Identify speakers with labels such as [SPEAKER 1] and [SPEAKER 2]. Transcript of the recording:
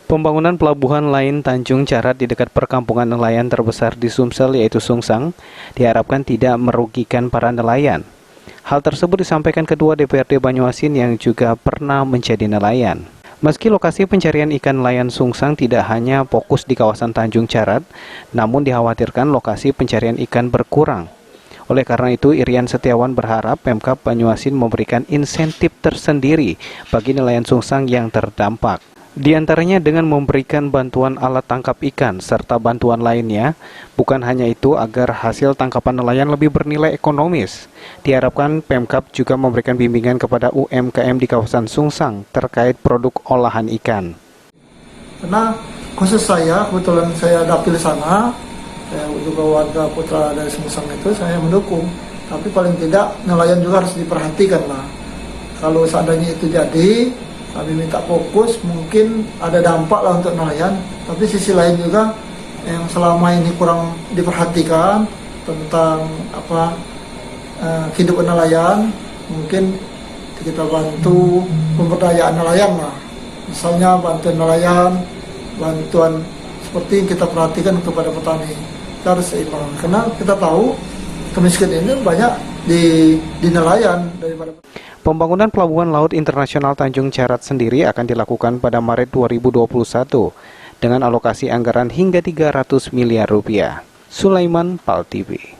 [SPEAKER 1] Pembangunan pelabuhan lain Tanjung Carat di dekat perkampungan nelayan terbesar di Sumsel yaitu Sungsang diharapkan tidak merugikan para nelayan. Hal tersebut disampaikan Ketua DPRD Banyuasin yang juga pernah menjadi nelayan. Meski lokasi pencarian ikan nelayan Sungsang tidak hanya fokus di kawasan Tanjung Carat, namun dikhawatirkan lokasi pencarian ikan berkurang. Oleh karena itu, Irian Setiawan berharap Pemkab Banyuasin memberikan insentif tersendiri bagi nelayan Sungsang yang terdampak. Di antaranya dengan memberikan bantuan alat tangkap ikan serta bantuan lainnya. Bukan hanya itu, agar hasil tangkapan nelayan lebih bernilai ekonomis. Diharapkan Pemkab juga memberikan bimbingan kepada UMKM di kawasan Sungsang terkait produk olahan ikan.
[SPEAKER 2] Karena khusus saya, kebetulan saya dapil sana, saya juga warga putra dari Sungsang itu, saya mendukung. Tapi paling tidak nelayan juga harus diperhatikan lah. Kalau seandainya itu jadi, kami minta fokus, mungkin ada dampak lah untuk nelayan. Tapi sisi lain juga yang selama ini kurang diperhatikan tentang kehidupan nelayan, mungkin kita bantu pemberdayaan nelayan lah. Misalnya bantuan nelayan, bantuan seperti yang kita perhatikan kepada petani. Kita harus seimbang, karena kita tahu kemiskinan ini banyak di nelayan daripada.
[SPEAKER 1] Pembangunan Pelabuhan Laut Internasional Tanjung Carat sendiri akan dilakukan pada Maret 2021 dengan alokasi anggaran hingga 300 miliar rupiah. Sulaiman, PAL TV.